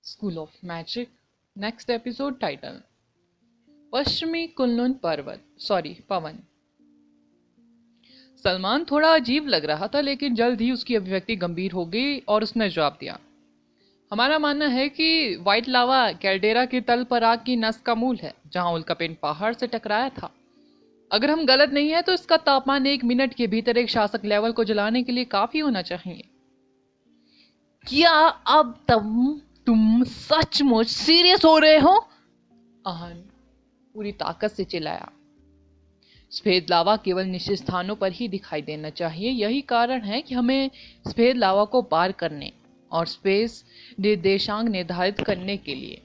School of magic. Next episode title पश्चिमी Kunlun पवन। सलमान थोड़ा अजीब लग रहा था, लेकिन जल्द ही उसकी अभिव्यक्ति गंभीर हो गई और उसने जवाब दिया। हमारा मानना है कि व्हाइट लावा कैल्डेरा के तल पर आग की नस का मूल है, जहां उल्कापिंड पहाड़ से टकराया था। अगर हम गलत नहीं है तो इसका तापमान 1 मिनट के भीतर एक शासक लेवल को जलाने के लिए काफी होना चाहिए। क्या अब तुम सचमुच सीरियस हो रहे हो? आहन पूरी ताकत से चिल्लाया। सफेद लावा केवल निश्चित स्थानों पर ही दिखाई देना चाहिए। यही कारण है कि हमें सफेद लावा को पार करने और स्पेस निर्देशांक निर्धारित करने के लिए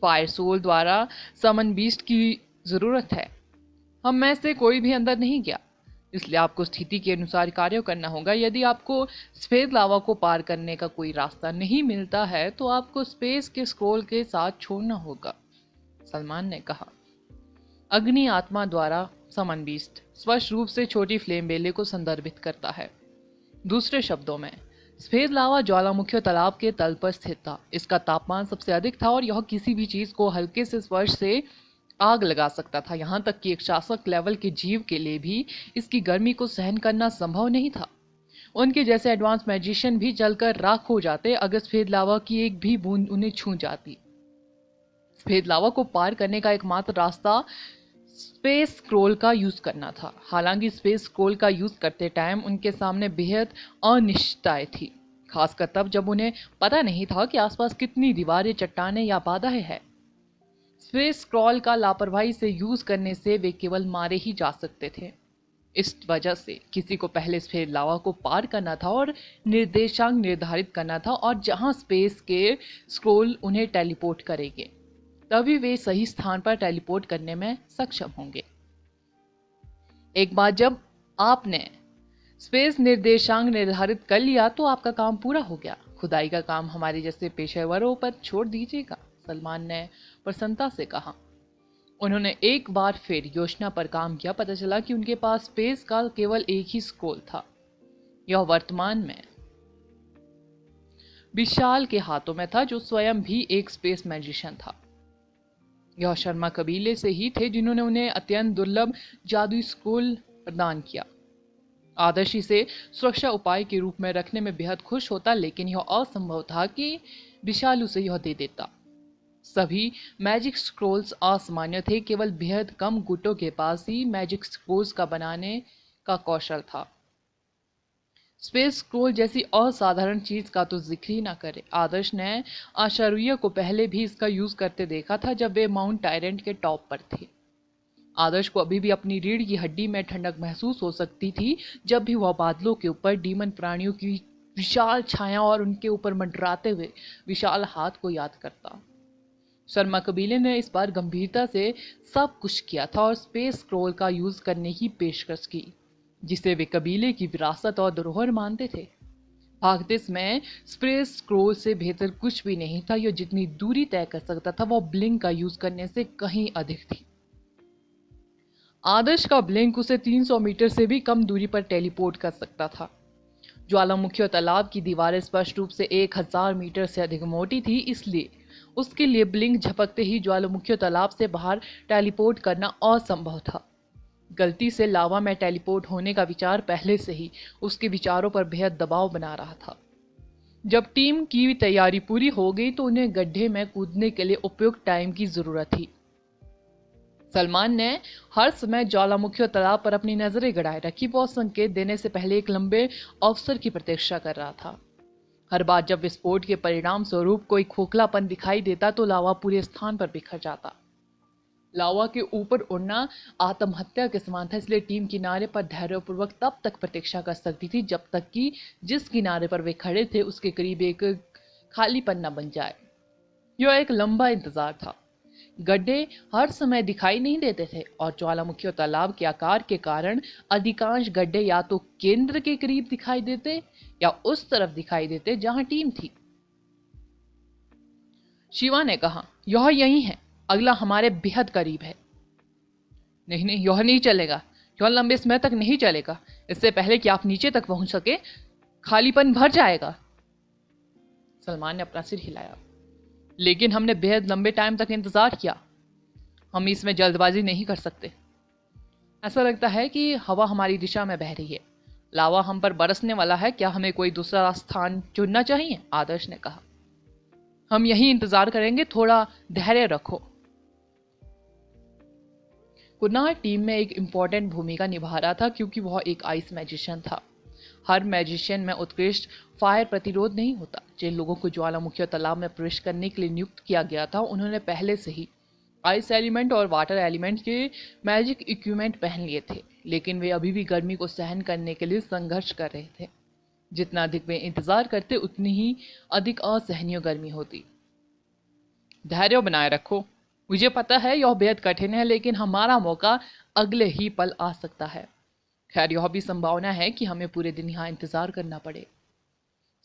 फायर सोल द्वारा समन बीस्ट की जरूरत है। हम में से कोई भी अंदर नहीं गया, इसलिए आपको स्थिति के अनुसार कार्य करना होगा। यदि आपको सफेद लावा को पार करने का कोई रास्ता नहीं मिलता है तो आपको स्पेस के स्क्रोल के साथ छोड़ना होगा, सलमान ने कहा। अग्नि आत्मा द्वारा समन बीस्ट स्पष्ट रूप से छोटी फ्लेम बेले को संदर्भित करता है। दूसरे शब्दों में, सफेद लावा ज्वालामुखी तालाब के तल पर स्थित था। इसका तापमान सबसे अधिक था और यह किसी भी चीज को हल्के से स्पर्श से आग लगा सकता था। यहाँ तक कि एक शासक लेवल के जीव के लिए भी इसकी गर्मी को सहन करना संभव नहीं था। उनके जैसे एडवांस मैजिशियन भी जलकर राख हो जाते अगर सफेद लावा की एक भी बूंद उन्हें छू जाती। सफेद लावा को पार करने का एकमात्र रास्ता स्पेस स्क्रोल का यूज करना था। हालांकि स्पेस स्क्रोल का यूज करते टाइम उनके सामने बेहद अनिश्चितताएं थी, खासकर तब जब उन्हें पता नहीं था कि आसपास कितनी दीवारें, चट्टानें या बाधाएं हैं। स्पेस स्क्रॉल का लापरवाही से यूज करने से वे केवल मारे ही जा सकते थे। इस वजह से किसी को पहले सफेद लावा को पार करना था और निर्देशांक निर्धारित करना था, और जहां स्पेस के स्क्रोल उन्हें टेलीपोर्ट करेंगे तभी वे सही स्थान पर टेलीपोर्ट करने में सक्षम होंगे। एक बार जब आपने स्पेस निर्देशांक निर्धारित कर लिया तो आपका काम पूरा हो गया। खुदाई का काम हमारे जैसे पेशेवरों पर छोड़ दीजिएगा, सलमान ने प्रसन्नता से कहा। उन्होंने एक बार फिर योजना पर काम किया। पता चला कि उनके पास स्पेस का केवल एक ही स्क्रोल था। यह वर्तमान में विशाल के हाथों में था, जो स्वयं भी एक स्पेस मैजिशियन था। यह शर्मा कबीले से ही थे जिन्होंने उन्हें अत्यंत दुर्लभ जादुई स्क्रोल प्रदान किया। आदर्श इसे सुरक्षा उपाय के रूप में रखने में बेहद खुश होता, लेकिन यह असंभव था कि विशाल उसे यह दे देता। सभी मैजिक स्क्रोल्स असामान्य थे। केवल बेहद कम गुटों के पास ही मैजिक स्क्रोल्स का बनाने का कौशल था। स्पेस स्क्रोल जैसी असाधारण चीज का तो जिक्र ही ना करे। आदर्श ने आचार्य को पहले भी इसका यूज करते देखा था, जब वे माउंट टायरेंट के टॉप पर थे। आदर्श को अभी भी अपनी रीढ़ की हड्डी में ठंडक महसूस हो सकती थी जब भी वह बादलों के ऊपर डीमन प्राणियों की विशाल छाया और उनके ऊपर मंडराते हुए विशाल हाथ को याद करता। शर्मा कबीले ने इस बार गंभीरता से सब कुछ किया था और स्पेस स्क्रोल का यूज करने की पेशकश की, जिसे वे कबीले की विरासत और धरोहर मानते थे। भागते समय स्पेस स्क्रोल से बेहतर कुछ भी नहीं था। यह जितनी दूरी तय कर सकता था वह ब्लिंक का यूज करने से कहीं अधिक थी। आदर्श का ब्लिंक उसे 300 मीटर से भी कम दूरी पर टेलीपोर्ट कर सकता था। ज्वालामुखी और तालाब की दीवारें स्पष्ट रूप से 1000 मीटर से अधिक मोटी थी, इसलिए उसके लिए ब्लिंक झपकते ही ज्वालामुखी और तालाब से बाहर टेलीपोर्ट करना असंभव था। गलती से लावा में टेलीपोर्ट होने का विचार पहले से ही उसके विचारों पर बेहद दबाव बना रहा था। जब टीम की तैयारी पूरी हो गई तो उन्हें गड्ढे में कूदने के लिए उपयुक्त टाइम की जरूरत थी। सलमान ने हर समय ज्वालामुखी और तालाब पर अपनी नजरें गड़ाए रखी। वो संकेत देने से पहले एक लंबे अवसर की प्रतीक्षा कर रहा था। हर बार जब विस्फोट के परिणाम स्वरूप कोई खोखलापन दिखाई देता तो लावा पूरे स्थान पर बिखर जाता। लावा के ऊपर उड़ना आत्महत्या के समान था, इसलिए टीम किनारे पर धैर्यपूर्वक तब तक प्रतीक्षा कर सकती थी जब तक कि जिस किनारे पर वे खड़े थे उसके करीब एक खाली पन्ना बन जाए। यह एक लंबा इंतजार था। गड्ढे हर समय दिखाई नहीं देते थे और ज्वालामुखी और तालाब के आकार के कारण अधिकांश गड्ढे या तो केंद्र के करीब दिखाई देते या उस तरफ दिखाई देते जहां टीम थी। शिवा ने कहा, यह यही है, अगला हमारे बेहद करीब है। नहीं नहीं, यह नहीं चलेगा। यह लंबे समय तक नहीं चलेगा। इससे पहले कि आप नीचे तक पहुंच सके खालीपन भर जाएगा। सलमान ने अपना सिर हिलाया। लेकिन हमने बेहद लंबे टाइम तक इंतजार किया। हम इसमें जल्दबाजी नहीं कर सकते। ऐसा लगता है कि हवा हमारी दिशा में बह रही है। लावा हम पर बरसने वाला है। क्या हमें कोई दूसरा स्थान चुनना चाहिए? आदर्श ने कहा। हम यही इंतजार करेंगे, थोड़ा धैर्य रखो। कुणाल टीम में एक इम्पॉर्टेंट भूमिका निभा रहा था क्योंकि वह एक आइस मैजिशियन था। हर मैजिशियन में उत्कृष्ट फायर प्रतिरोध नहीं होता। जिन लोगों को ज्वालामुखी तालाब में प्रवेश करने के लिए नियुक्त किया गया था उन्होंने पहले से ही आइस एलिमेंट और वाटर एलिमेंट के मैजिक इक्विपमेंट पहन लिए थे, लेकिन वे अभी भी गर्मी को सहन करने के लिए संघर्ष कर रहे थे। जितना अधिक वे इंतजार करते उतनी ही अधिक असहनीय गर्मी होती। धैर्य बनाए रखो। मुझे पता है यह बेहद कठिन है, लेकिन हमारा मौका अगले ही पल आ सकता है। खैर, यह भी संभावना है कि हमें पूरे दिन यहाँ इंतजार करना पड़े।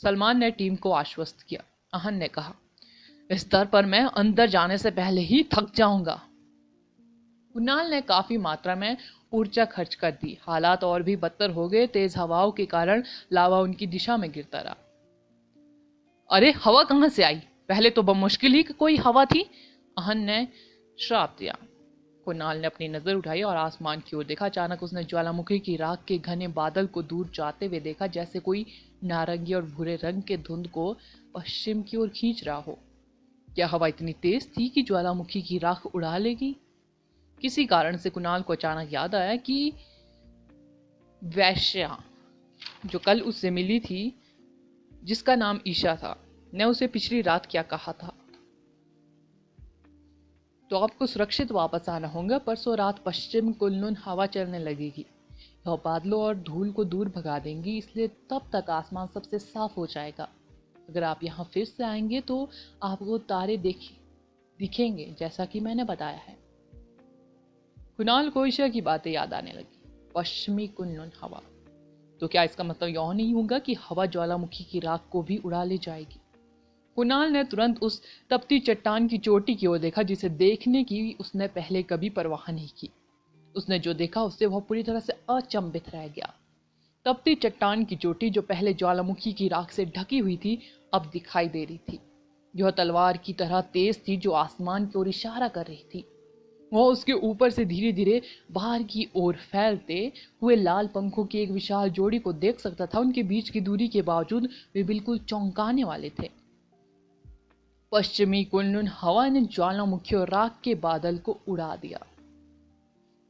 सलमान ने टीम को आश्वस्त किया। अहन ने कहा, इस स्तर पर मैं अंदर जाने से पहले ही थक जाऊंगा। कुणाल ने काफी मात्रा में ऊर्जा खर्च कर दी। हालात और भी बदतर हो गए। तेज हवाओं के कारण लावा उनकी दिशा में गिरता रहा। अरे, हवा कहाँ से आई? पहले तो बमुश्किल ही कोई हवा थी, अहन ने श्राप दिया। कुणाल ने अपनी नजर उठाई और आसमान की ओर देखा। अचानक उसने ज्वालामुखी की राख के घने बादल को दूर जाते हुए देखा, जैसे कोई नारंगी और भूरे रंग के धुंध को पश्चिम की ओर खींच रहा हो। क्या हवा इतनी तेज थी कि ज्वालामुखी की राख उड़ा लेगी? किसी कारण से कुणाल को अचानक याद आया कि वैश्या जो कल उससे मिली थी, जिसका नाम ईशा था, ने उसे पिछली रात क्या कहा था। तो आपको सुरक्षित वापस आना होगा। परसों रात पश्चिम कुनलुन हवा चलने लगेगी। यह बादलों और धूल को दूर भगा देंगी, इसलिए तब तक आसमान सबसे साफ हो जाएगा। अगर आप यहाँ फिर से आएंगे तो आपको तारे दिखेंगे, जैसा कि मैंने बताया है। कुणाल को ईशा की बातें याद आने लगी। पश्चिमी कुनलुन हवा, तो क्या इसका मतलब यह नहीं होगा कि हवा ज्वालामुखी की राख को भी उड़ा ले जाएगी? कुणाल ने तुरंत उस तपती चट्टान की चोटी की ओर देखा, जिसे देखने की उसने पहले कभी परवाह नहीं की। उसने जो देखा उससे वह पूरी तरह से अचंभित रह गया। तपती चट्टान की चोटी, जो पहले ज्वालामुखी की राख से ढकी हुई थी, अब दिखाई दे रही थी। यह तलवार की तरह तेज थी, जो आसमान की ओर इशारा कर रही थी। वह उसके ऊपर से धीरे धीरे बाहर की ओर फैलते हुए लाल पंखों की एक विशाल जोड़ी को देख सकता था। उनके बीच की दूरी के बावजूद वे बिल्कुल चौंकाने वाले थे। पश्चिमी कुनलुन हवा ने ज्वालामुखी और राख के बादल को उड़ा दिया।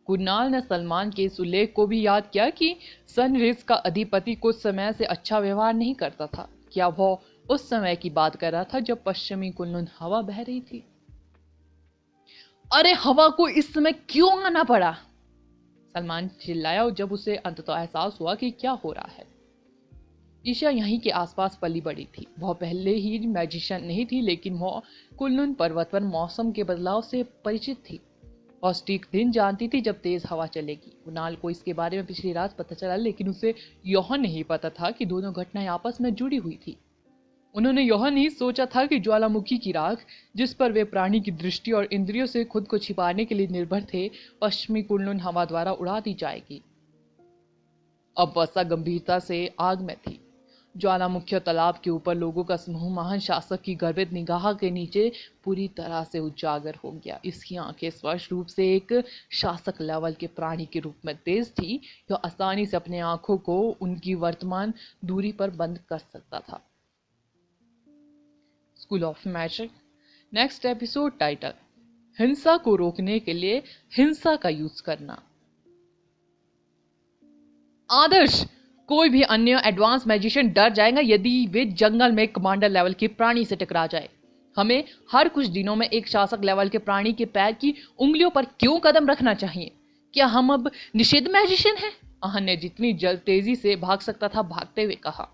कुणाल ने सलमान के इस उल्लेख को भी याद किया कि सनरिज का अधिपति कुछ समय से अच्छा व्यवहार नहीं करता था। क्या वह उस समय की बात कर रहा था जब पश्चिमी कुनलुन हवा बह रही थी? अरे, हवा को इस समय क्यों आना पड़ा? सलमान चिल्लाया जब उसे अंततः एहसास हुआ कि क्या हो रहा है। ईशा यहीं के आसपास पली बड़ी थी। वह पहले ही मैजिशियन नहीं थी, लेकिन वह कुनलुन पर्वत पर मौसम के बदलाव से परिचित थी और सटीक दिन जानती थी जब तेज हवा चलेगी। कुणाल को इसके बारे में पिछली रात पता चला, लेकिन उसे यह नहीं पता था कि दोनों घटनाएं आपस में जुड़ी हुई थी। उन्होंने यह नहीं सोचा था कि ज्वालामुखी की राख, जिस पर वे प्राणी की दृष्टि और इंद्रियों से खुद को छिपाने के लिए निर्भर थे, पश्चिमी कुनलुन हवा द्वारा उड़ा दी जाएगी। अब वर्षा गंभीरता से आग में थी। ज्वालामुखी तालाब के ऊपर लोगों का समूह महान शासक की गर्वित निगाह के नीचे पूरी तरह से उजागर हो गया। इसकी आंखें स्पष्ट रूप से एक शासक लेवल के प्राणी के रूप में तेज थी। यह आसानी से अपने आंखों को उनकी वर्तमान दूरी पर बंद कर सकता था। School of magic next episode title, हिंसा को रोकने के लिए हिंसा का यूज करना। आदर्श, कोई भी अन्य एडवांस मैजिशियन डर जाएगा यदि वे जंगल में कमांडर लेवल के प्राणी से टकरा जाए। हमें हर कुछ दिनों में एक शासक लेवल के प्राणी के पैर की उंगलियों पर क्यों कदम रखना चाहिए? क्या हम अब निषिद्ध मैजिशियन हैं? अहन ने जितनी जल्द तेजी से भाग सकता था भागते हुए कहा।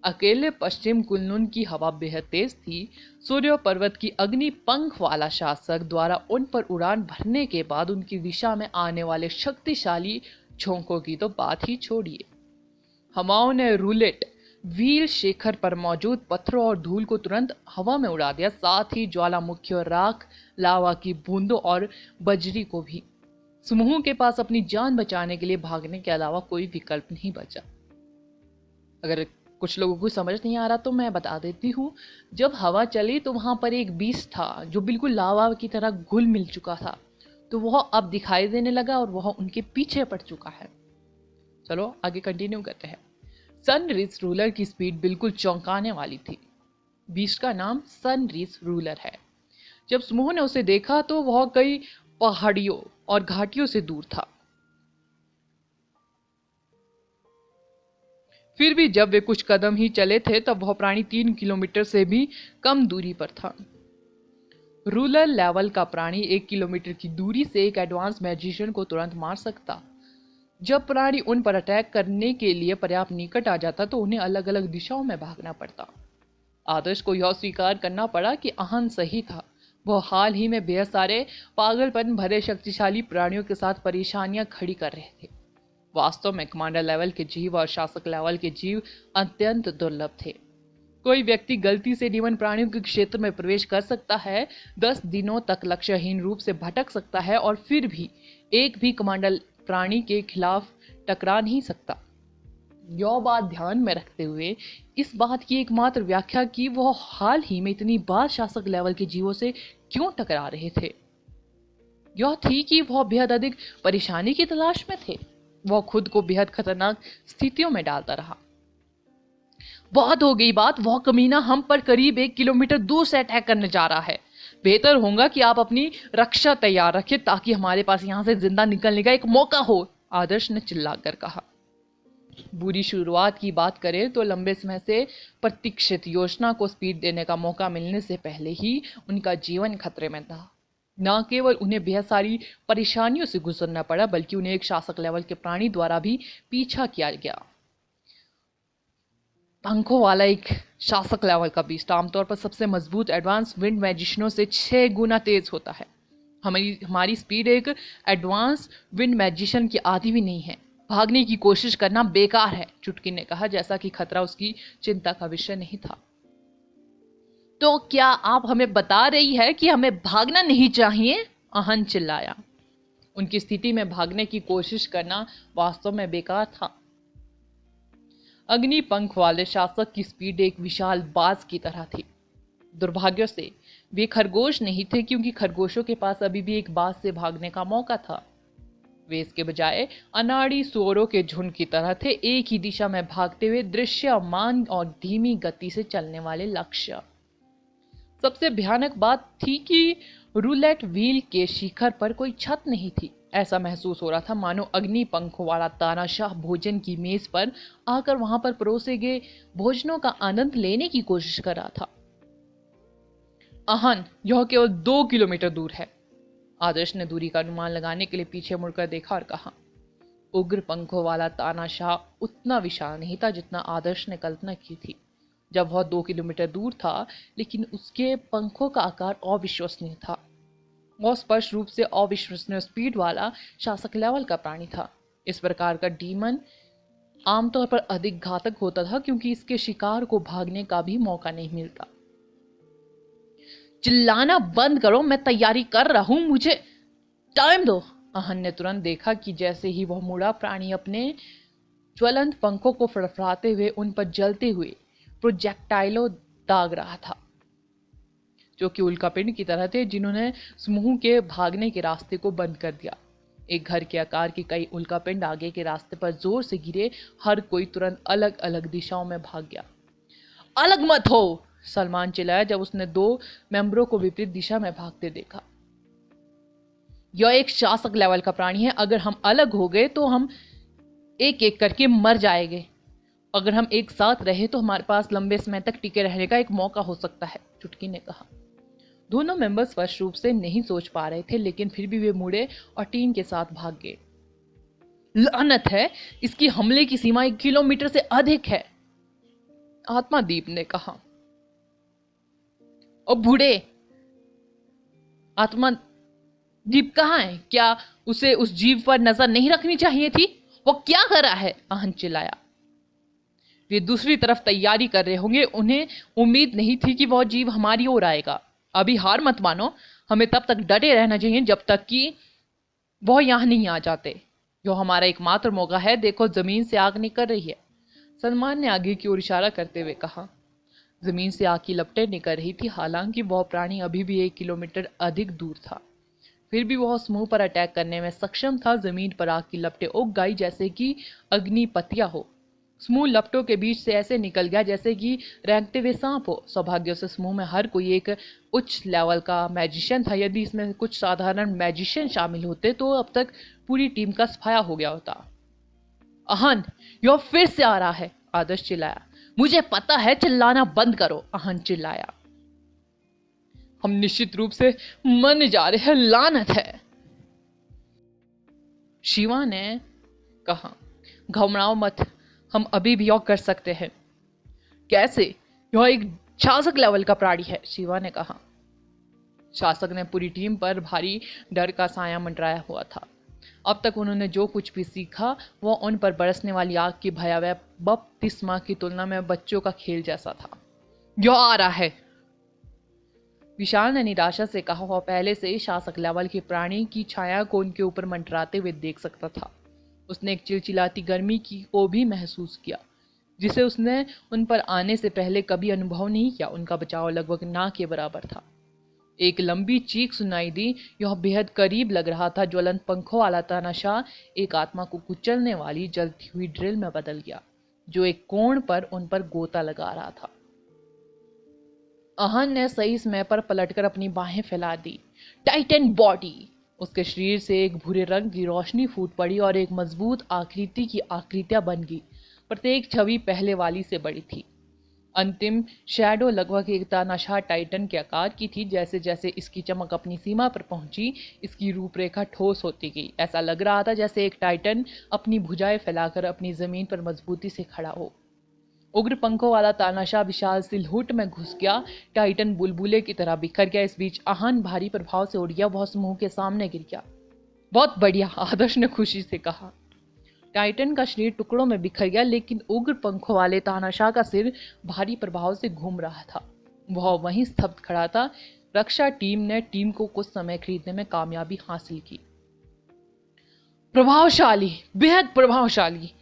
अकेले पश्चिम कुनलुन की हवा बेहद तेज थी। सूर्य पर्वत की अग्नि पंख वाला शासक द्वारा उन पर उड़ान भरने के बाद उनकी दिशा में आने वाले शक्तिशाली झोंकों की तो बात ही छोड़िए। हवाओं ने रूलेट व्हील शेखर पर मौजूद पत्थरों और धूल को तुरंत हवा में उड़ा दिया, साथ ही ज्वालामुखी और राख, लावा की बूंदों और बजरी को भी। समूह के पास अपनी जान बचाने के लिए भागने के अलावा कोई विकल्प नहीं बचा। अगर कुछ लोगों को समझ नहीं आ रहा तो मैं बता देती हूँ। जब हवा चली तो वहाँ पर एक बीस्ट था जो बिल्कुल लावा की तरह घुल मिल चुका था, तो वह अब दिखाई देने लगा और वह उनके पीछे पड़ चुका है। चलो आगे कंटिन्यू करते हैं। सनरिज रूलर की स्पीड बिल्कुल चौंकाने वाली थी। बीस्ट का नाम सनरिज रूलर है। जब समूह ने उसे देखा तो वह कई पहाड़ियों और घाटियों से दूर था। फिर भी जब वे कुछ कदम ही चले थे तब वह प्राणी 3 किलोमीटर से भी कम दूरी पर था। रूलर लेवल का प्राणी 1 किलोमीटर की दूरी से एक एडवांस मैजिशियन को तुरंत मार सकता। जब प्राणी उन पर अटैक करने के लिए पर्याप्त निकट आ जाता तो उन्हें अलग अलग दिशाओं में भागना पड़ता। आदर्श को यह स्वीकार करना पड़ा कि आहन सही था। वह हाल ही में बेहद सारे पागलपन भरे शक्तिशाली प्राणियों के साथ परेशानियां खड़ी कर रहे थे। वास्तव में कमांडर लेवल के जीव और शासक लेवल के जीव अत्यंत दुर्लभ थे। कोई व्यक्ति गलती से डीमन प्राणियों के क्षेत्र में प्रवेश कर सकता है, 10 दिनों तक लक्ष्यहीन रूप से भटक सकता है और फिर भी एक भी कमांडर प्राणी के खिलाफ टकरा नहीं सकता। यह बात ध्यान में रखते हुए इस बात की एकमात्र व्याख्या कि वह हाल ही में इतनी बार शासक लेवल के जीवों से क्यों टकरा रहे थे, यह थी कि वह बेहद अधिक परेशानी की तलाश में थे। वह खुद को बेहद खतरनाक स्थितियों में डालता रहा। बहुत हो गई बात, वह कमीना हम पर करीब 1 किलोमीटर दूर से अटैक करने जा रहा है। बेहतर होगा कि आप अपनी रक्षा तैयार रखें ताकि हमारे पास यहां से जिंदा निकलने का एक मौका हो, आदर्श ने चिल्लाकर कहा। बुरी शुरुआत की बात करें तो लंबे समय से प्रतीक्षित योजना को स्पीड देने का मौका मिलने से पहले ही उनका जीवन खतरे में था। न केवल उन्हें बेहद सारी परेशानियों से गुजरना पड़ा बल्कि उन्हें एक शासक लेवल के प्राणी द्वारा भी पीछा किया गया। पंखों वाला एक शासक लेवल का बीस्ट आमतौर पर सबसे मजबूत एडवांस विंड मैजिशियनों से 6 गुना तेज होता है। हमारी स्पीड एक एडवांस विंड मैजिशियन की आधी भी नहीं है। भागने की कोशिश करना बेकार है, चुटकी ने कहा, जैसा कि खतरा उसकी चिंता का विषय नहीं था। तो क्या आप हमें बता रही है कि हमें भागना नहीं चाहिए? आहन चिल्लाया। उनकी स्थिति में भागने की कोशिश करना वास्तव में बेकार था। अग्निपंख वाले शासक की स्पीड एक विशाल बाज की तरह थी। दुर्भाग्य से वे खरगोश नहीं थे क्योंकि खरगोशों के पास अभी भी एक बाज से भागने का मौका था। वे इसके बजाय अनाड़ी सुअरों के झुंड की तरह थे, एक ही दिशा में भागते हुए दृश्यमान और धीमी गति से चलने वाले लक्ष्य। सबसे भयानक बात थी कि रूलेट व्हील के शिखर पर कोई छत नहीं थी। ऐसा महसूस हो रहा था मानो अग्नि पंखों वाला तानाशाह भोजन की मेज पर आकर वहां पर परोसे गए भोजनों का आनंद लेने की कोशिश कर रहा था। आहन, यह केवल 2 किलोमीटर दूर है। आदर्श ने दूरी का अनुमान लगाने के लिए पीछे मुड़कर देखा और कहा। उग्र पंखों वाला तानाशाह उतना विशाल नहीं था जितना आदर्श ने कल्पना की थी। जब वह 2 किलोमीटर दूर था, लेकिन उसके पंखों का आकार अविश्वसनीय था। वह स्पष्ट रूप से अविश्वसनीय स्पीड वाला शासक लेवल का प्राणी था। इस प्रकार का डीमन आमतौर पर अधिक घातक होता था क्योंकि इसके शिकार को भागने का भी मौका नहीं मिलता। चिल्लाना बंद करो, मैं तैयारी कर रहा हूं, मुझे टाइम दो। आहन ने तुरंत देखा कि जैसे ही वह मुड़ा, प्राणी अपने ज्वलंत पंखों को फड़फड़ाते हुए उन पर जलते हुए प्रोजेक्टाइलों दाग रहा था, जो कि उल्कापिंड की तरह थे जिन्होंने समूह के भागने के रास्ते को बंद कर दिया। एक घर के आकार के कई उल्कापिंड आगे के रास्ते पर जोर से गिरे। हर कोई तुरंत अलग अलग दिशाओं में भाग गया। अलग मत हो, सलमान चिल्लाया जब उसने 2 मेंबरों को विपरीत दिशा में भागते देखा। यह एक शासक लेवल का प्राणी है। अगर हम अलग हो गए तो हम एक एक करके मर जाएंगे। अगर हम एक साथ रहे तो हमारे पास लंबे समय तक टिके रहने का एक मौका हो सकता है, चुटकी ने कहा। दोनों मेंबर स्पष्ट रूप से नहीं सोच पा रहे थे, लेकिन फिर भी वे मुड़े और टीम के साथ भाग गए। लानत है, इसकी हमले की सीमा 1 किलोमीटर से अधिक है, आत्मादीप ने कहा। और बूढ़े, आत्मादीप कहाँ है? क्या उसे उस जीव पर नजर नहीं रखनी चाहिए थी? वो क्या कर रहा है? आहन चिल्लाया। वे दूसरी तरफ तैयारी कर रहे होंगे। उन्हें उम्मीद नहीं थी कि वह जीव हमारी ओर आएगा। अभी हार मत मानो, हमें तब तक डटे रहना चाहिए जब तक कि वह यहां नहीं आ जाते। जो हमारा एकमात्र मौका है। देखो, जमीन से आग निकल रही है। सलमान ने आगे की ओर इशारा करते हुए कहा। जमीन से आग की लपटें निकल रही थी, हालांकि वह प्राणी अभी भी 1 किलोमीटर अधिक दूर था। फिर भी वह समूह पर अटैक करने में सक्षम था। जमीन पर आग की लपटें उग गई जैसे कि अग्निपतिया हो। समूह लपटों के बीच से ऐसे निकल गया जैसे कि रेंगते हुए सांप हो। सौभाग्य से समूह में हर कोई एक उच्च लेवल का मैजिशियन था। यदि इसमें कुछ साधारण मैजिशियन शामिल होते तो अब तक पूरी टीम का सफाया हो गया होता। अहन, यह फिर से आ रहा है, आदर्श चिल्लाया। मुझे पता है, चिल्लाना बंद करो, अहन चिल्लाया। हम निश्चित रूप से मरने जा रहे हैं, लानत है, शिवा ने कहा। घबराओ मत, हम अभी भी और कर सकते हैं। कैसे? यह एक शासक लेवल का प्राणी है, शिवा ने कहा। शासक ने पूरी टीम पर भारी डर का साया मंडराया हुआ था। अब तक उन्होंने जो कुछ भी सीखा वह उन पर बरसने वाली आग की भयावह बपतिस्मा की तुलना में बच्चों का खेल जैसा था। यह आ रहा है, विशाल ने निराशा से कहा। वह पहले से ही शासक लेवल के प्राणी की छाया को उनके ऊपर मंडराते हुए देख सकता था। उसने एक चिलचिलाती गर्मी को भी महसूस किया जिसे उसने उन पर आने से पहले कभी अनुभव नहीं किया। उनका बचाव लगभग ना के बराबर था। एक लंबी चीख सुनाई दी। यह बेहद करीब लग रहा था। ज्वलंत पंखों वाला तानाशाह एक आत्मा को कुचलने वाली जलती हुई ड्रिल में बदल गया जो एक कोण पर उन पर गोता लगा रहा था। अहन ने सही समय पर पलटकर अपनी बाहें फैला दी। Titan body! उसके शरीर से एक भूरे रंग की रोशनी फूट पड़ी और एक मजबूत आकृति की आकृतियां बन गई। प्रत्येक छवि पहले वाली से बड़ी थी। अंतिम शैडो लगभग एक तानाशाह टाइटन के आकार की थी। जैसे जैसे इसकी चमक अपनी सीमा पर पहुंची, इसकी रूपरेखा ठोस होती गई। ऐसा लग रहा था जैसे एक टाइटन अपनी भुजाएं फैलाकर अपनी जमीन पर मजबूती से खड़ा हो। उग्र पंखों वाला तानाशाह विशाल सिलहुट में घुस गया। टाइटन बुलबुले की तरह बिखर गया। इस बीच आहन भारी प्रभाव से उड़ गया। वह समूह के सामने गिर गया। बहुत बढ़िया, आदर्श ने खुशी से कहा। टाइटन का शरीर टुकड़ों में बिखर गया, लेकिन उग्र पंखों वाले तानाशाह का सिर भारी प्रभाव से घूम रहा था। वह वहीं स्तब्ध खड़ा था। रक्षा टीम ने टीम को कुछ समय खरीदने में कामयाबी हासिल की। प्रभावशाली, बेहद प्रभावशाली।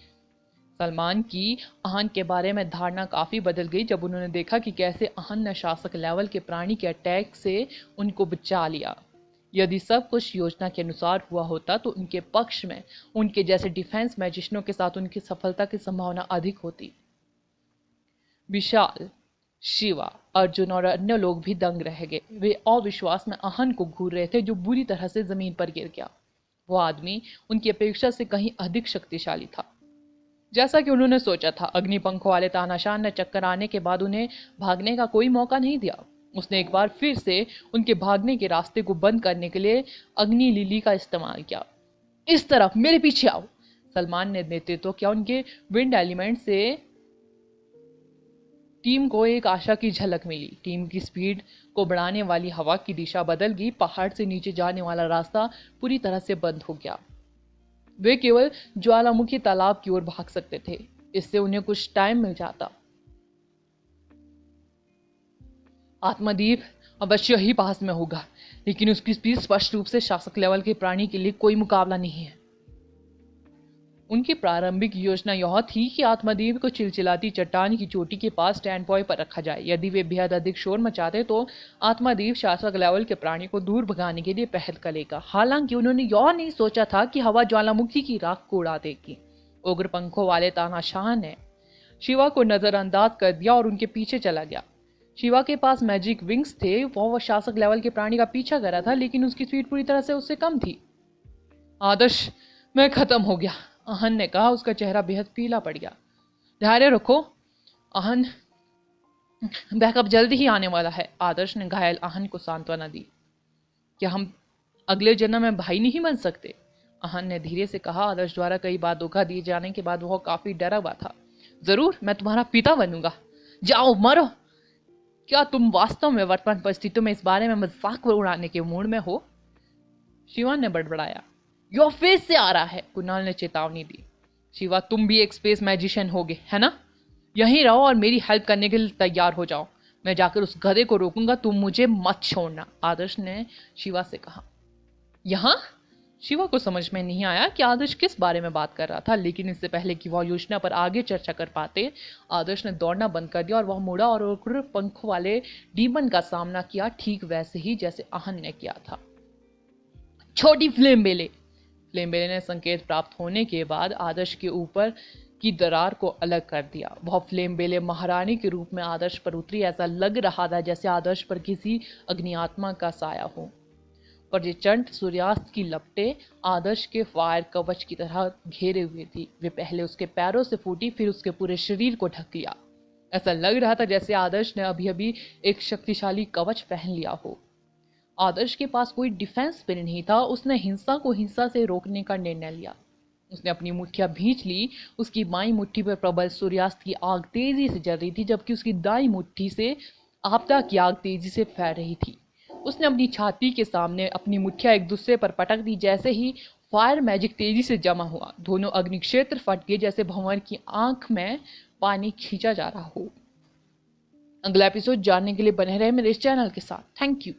सलमान की आहन के बारे में धारणा काफी बदल गई जब उन्होंने देखा कि कैसे आहन ने शासक लेवल के प्राणी के अटैक से उनको बचा लिया। यदि सब कुछ योजना के अनुसार हुआ होता तो उनके पक्ष में उनके जैसे डिफेंस मैजिशियनों के साथ उनकी सफलता की संभावना अधिक होती। विशाल, शिवा, अर्जुन और अन्य लोग भी दंग रह गए। वे अविश्वास में आहन को घूर रहे थे जो बुरी तरह से जमीन पर गिर गया। वो आदमी उनकी अपेक्षा से कहीं अधिक शक्तिशाली था। जैसा कि उन्होंने सोचा था, अग्निपंखों वाले तानाशाह ने चक्कर आने के बाद उन्हें भागने का कोई मौका नहीं दिया। उसने एक बार फिर से उनके भागने के रास्ते को बंद करने के लिए अग्नि लिली का इस्तेमाल किया। इस तरफ, मेरे पीछे आओ, सलमान ने नेतृत्व किया। उनके विंड एलिमेंट से टीम को एक आशा की झलक मिली। टीम की स्पीड को बढ़ाने वाली हवा की दिशा बदल गई। पहाड़ से नीचे जाने वाला रास्ता पूरी तरह से बंद हो गया। वे केवल ज्वालामुखी तालाब की ओर भाग सकते थे। इससे उन्हें कुछ टाइम मिल जाता। आत्मदीप अवश्य ही पास में होगा, लेकिन उसकी स्पीड स्पष्ट रूप से शासक लेवल के प्राणी के लिए कोई मुकाबला नहीं है। उनकी प्रारंभिक योजना यह थी कि आत्मदीप को चिलचिलाती चट्टान की चोटी के पास स्टैंड पॉइंट पर रखा जाए। यदि वे बेहद अधिक शोर मचाते तो आत्मदीप शासक लेवल के प्राणी को दूर भगाने के लिए पहल करेगा। हालांकि उन्होंने यह नहीं सोचा था कि हवा ज्वालामुखी की राख को उड़ा देगी। उग्र पंखों वाले तानाशाह ने शिवा को नजरअंदाज कर दिया और उनके पीछे चला गया। शिवा के पास मैजिक विंग्स थे। वह शासक लेवल के प्राणी का पीछा कर रहा था, लेकिन उसकी स्पीड पूरी तरह से उससे कम थी। आदर्श, मैं खत्म हो गया, आहन ने कहा। उसका चेहरा बेहद पीला पड़ गया। धैर्य रखो आहन, बैकअप जल्दी ही आने वाला है, आदर्श ने घायल आहन को सांत्वना दी। क्या हम अगले जन्म में भाई नहीं बन सकते? आहन ने धीरे से कहा। आदर्श द्वारा कई बार धोखा दिए जाने के बाद वह काफी डरा हुआ था। जरूर, मैं तुम्हारा पिता बनूंगा। जाओ मरो। क्या तुम वास्तव में वर्तमान परिस्थितियों में इस बारे में मजाक उड़ाने के मूड में हो? शिवा ने बड़बड़ाया। यह फिर से आ रहा है, कुणाल ने चेतावनी दी। शिवा, तुम भी एक स्पेस मैजिशियन होगे, है ना? यहीं रहो और मेरी हेल्प करने के लिए तैयार हो जाओ। मैं जाकर उस गधे को रोकूंगा, तुम मुझे मत छोड़ना, आदर्श ने शिवा से कहा। यहाँ? शिवा को समझ में नहीं आया कि आदर्श किस बारे में बात कर रहा था, लेकिन इससे पहले कि वह योजना पर आगे चर्चा कर पाते, आदर्श ने दौड़ना बंद कर दिया और वह मुड़ा और उग्र पंखों वाले डीमन का सामना किया, ठीक वैसे ही जैसे आहन ने किया था। छोटी फ्लेम बेले। फ्लेम बेले ने संकेत प्राप्त होने के बाद आदर्श के ऊपर की दरार को अलग कर दिया। वह फ्लेम बेले महारानी के रूप में आदर्श पर उतरी। ऐसा लग रहा था जैसे आदर्श पर किसी अग्निआत्मा का साया हो। प्रचंड सूर्यास्त की लपटें आदर्श के फायर कवच की तरह घेरे हुए थी। वे पहले उसके पैरों से फूटी, फिर उसके पूरे शरीर को ढक लिया। ऐसा लग रहा था जैसे आदर्श ने अभी अभी एक शक्तिशाली कवच पहन लिया हो। आदर्श के पास कोई डिफेंस भी नहीं था। उसने हिंसा को हिंसा से रोकने का निर्णय लिया। उसने अपनी मुट्ठियां भींच ली। उसकी बाईं मुट्ठी पर प्रबल सूर्यास्त की आग तेजी से जल रही थी, जबकि उसकी दाईं मुट्ठी से आपदा की आग तेजी से फैल रही थी। उसने अपनी छाती के सामने अपनी मुट्ठियां एक दूसरे पर पटक दी। जैसे ही फायर मैजिक तेजी से जमा हुआ, दोनों अग्नि क्षेत्र फट गए, जैसे भंवर की आंख में पानी खींचा जा रहा हो। अगला एपिसोड जानने के लिए बने रहे मेरे इस चैनल के साथ। Thank you.